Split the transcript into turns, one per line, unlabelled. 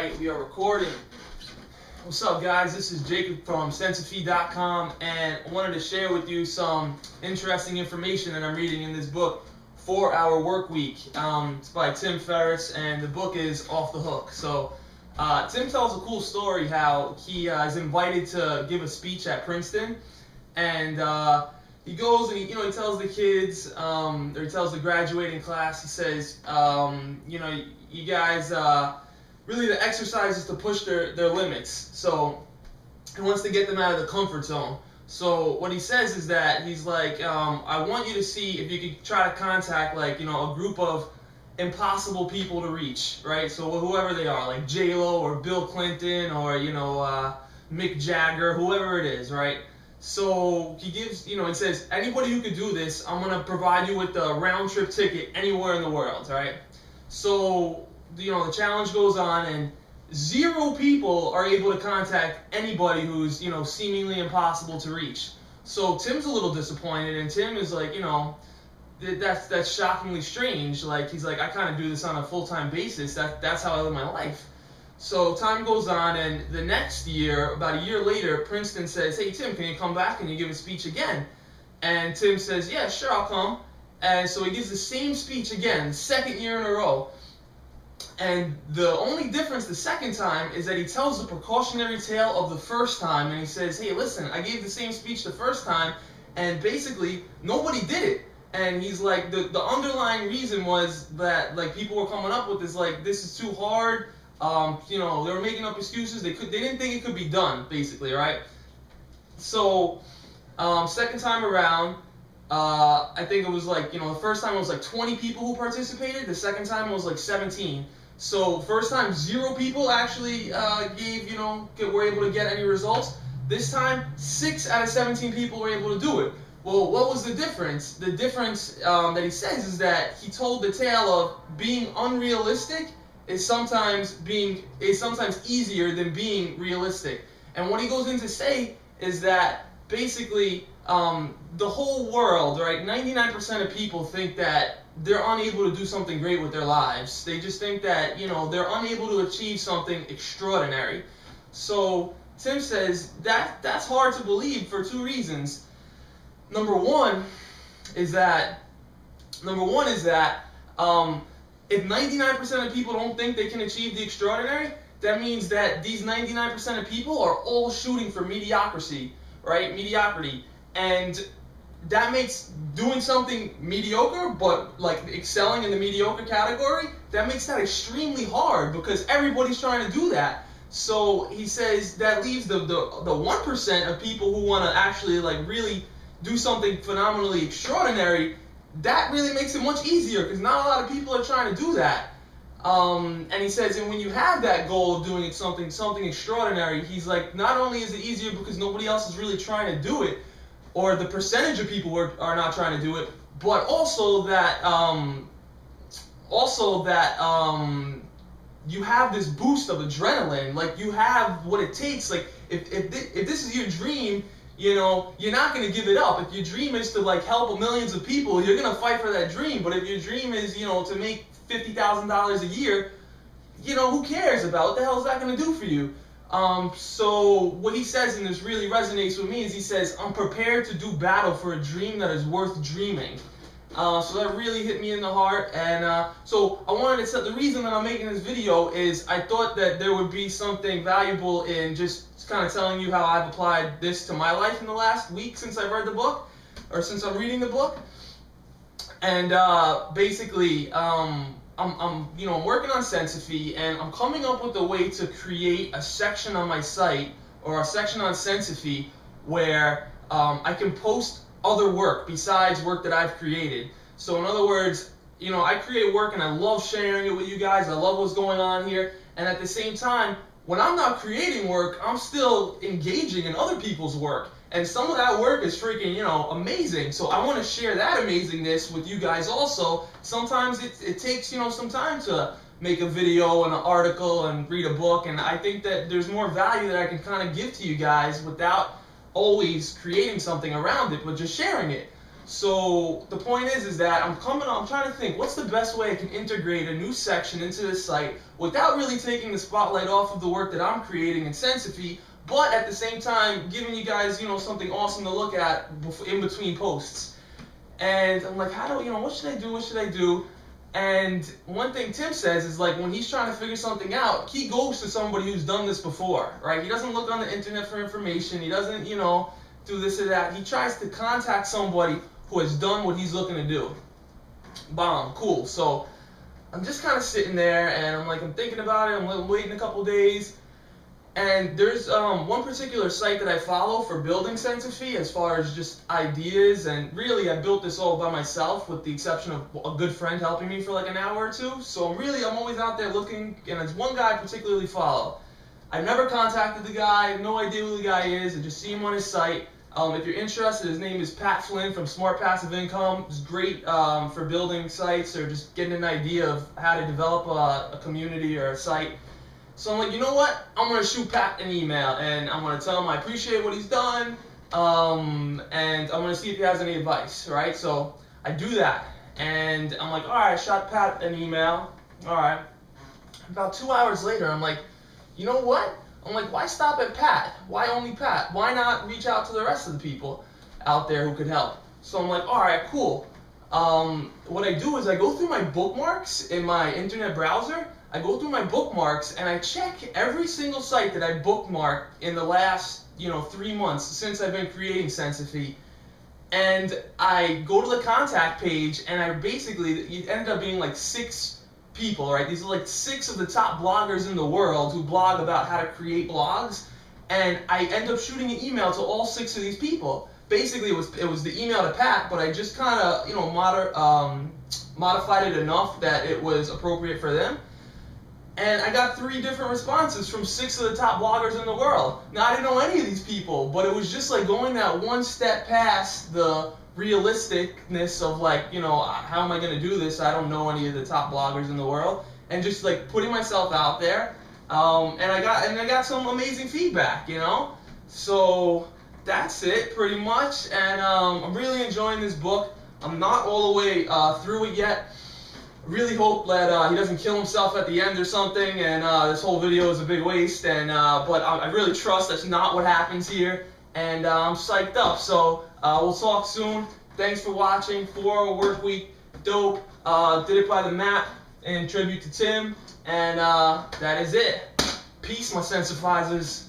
Alright, we are recording. What's up, guys? This is Jacob from Sensify.com, and I wanted to share with you some interesting information that I'm reading in this book, 4 Hour Work Week. It's by Tim Ferriss, and the book is Off the Hook. So, Tim tells a cool story how he is invited to give a speech at Princeton, and he goes and he tells the kids, or he tells the graduating class, he says, you guys, really the exercise is to push their limits. So he wants to get them out of the comfort zone. So what he says is that he's like, I want you to see if you could try to contact a group of impossible people to reach, right? So whoever they are, like J-Lo or Bill Clinton or Mick Jagger, whoever it is, right? So he gives, he says, anybody who could do this, I'm going to provide you with a round-trip ticket anywhere in the world, right? So, the challenge goes on, and 0 people are able to contact anybody who's, seemingly impossible to reach. So Tim's a little disappointed, and Tim is like, that's shockingly strange. Like, he's like, I kind of do this on a full-time basis. That's how I live my life. So time goes on, and the next year, about a year later, Princeton says, hey, Tim, can you come back and you give a speech again? And Tim says, yeah, sure, I'll come. And so he gives the same speech again, 2nd year in a row. And the only difference the second time is that he tells the precautionary tale of the first time, and he says, hey, listen, I gave the same speech the first time, and basically nobody did it. And he's like, the underlying reason was that people were coming up with this, this is too hard. They were making up excuses. They didn't think it could be done, basically, right? So, second time around, I think it was the first time it was 20 people who participated. The second time it was 17. So first time 0 people actually were able to get any results. This time 6 out of 17 people were able to do it. Well, what was the difference? The difference that he says is that he told the tale of being unrealistic is sometimes easier than being realistic. And what he goes in to say is that basically the whole world, right, 99% of people think that they're unable to do something great with their lives. They just think that, they're unable to achieve something extraordinary. So Tim says that's hard to believe for 2 reasons. Number one is that if 99% of people don't think they can achieve the extraordinary, that means that these 99% of people are all shooting for mediocrity, right? Mediocrity. And that makes doing something mediocre, but excelling in the mediocre category, that makes that extremely hard because everybody's trying to do that. So he says that leaves the 1% of people who want to actually really do something phenomenally extraordinary. That really makes it much easier because not a lot of people are trying to do that. And he says, and when you have that goal of doing something extraordinary, he's like, not only is it easier because nobody else is really trying to do it, or the percentage of people are not trying to do it, but also that you have this boost of adrenaline. You have what it takes. If this is your dream, you're not going to give it up. If your dream is to help millions of people, you're going to fight for that dream. But if your dream is, to make $50,000 a year, who cares about what the hell is that going to do for you? So what he says, and this really resonates with me, is he says, I'm prepared to do battle for a dream that is worth dreaming. So that really hit me in the heart. And so I wanted to the reason that I'm making this video is I thought that there would be something valuable in just kind of telling you how I've applied this to my life in the last week since I've read the book, or since I'm reading the book. And basically, I'm working on Sensify, and I'm coming up with a way to create a section on my site, or a section on Sensify, where I can post other work besides work that I've created. So in other words, I create work and I love sharing it with you guys. I love what's going on here. And at the same time, when I'm not creating work, I'm still engaging in other people's work. And some of that work is freaking, amazing. So I want to share that amazingness with you guys also. Sometimes it takes, some time to make a video and an article and read a book. And I think that there's more value that I can kind of give to you guys without always creating something around it, but just sharing it. So the point is that I'm trying to think, what's the best way I can integrate a new section into this site without really taking the spotlight off of the work that I'm creating in Sensify, but at the same time giving you guys, something awesome to look at in between posts. And I'm like, what should I do? And one thing Tim says is, like, when he's trying to figure something out, he goes to somebody who's done this before, right? He doesn't look on the internet for information. He doesn't, do this or that. He tries to contact somebody who has done what he's looking to do. Bomb, cool. So I'm just kind of sitting there, and I'm thinking about it. I'm waiting a couple days. And there's one particular site that I follow for building Sensify as far as just ideas, and really I built this all by myself with the exception of a good friend helping me for like an hour or two. So I'm always out there looking, and there's one guy I particularly follow. I've never contacted the guy, I have no idea who the guy is, I just see him on his site. If you're interested, his name is Pat Flynn from Smart Passive Income. He's great for building sites or just getting an idea of how to develop a community or a site. So I'm like, you know what? I'm going to shoot Pat an email, and I'm going to tell him I appreciate what he's done, and I'm going to see if he has any advice, right? So I do that, and I'm like, all right, I shot Pat an email. All right. About 2 hours later, I'm like, you know what? I'm like, why stop at Pat? Why only Pat? Why not reach out to the rest of the people out there who could help? So I'm like, all right, cool. What I do is I go through my bookmarks in my internet browser. I go through my bookmarks and I check every single site that I bookmarked in the last, 3 months since I've been creating Sensify. And I go to the contact page, and it ended up being like 6 people, right? These are like 6 of the top bloggers in the world who blog about how to create blogs, and I end up shooting an email to all 6 of these people. Basically, it was the email to Pat, but I just kind of modified it enough that it was appropriate for them. And I got 3 different responses from 6 of the top bloggers in the world. Now, I didn't know any of these people, but it was just like going that one step past the realisticness of like, how am I going to do this? I don't know any of the top bloggers in the world, and just like putting myself out there. And I got some amazing feedback, So that's it pretty much, and I'm really enjoying this book. I'm not all the way through it yet. I really hope that he doesn't kill himself at the end or something, and this whole video is a big waste. But I really trust that's not what happens here, and I'm psyched up. So we'll talk soon. Thanks for watching. 4-hour work week, dope. Did it by the map in tribute to Tim, and that is it. Peace, my Sensifizers.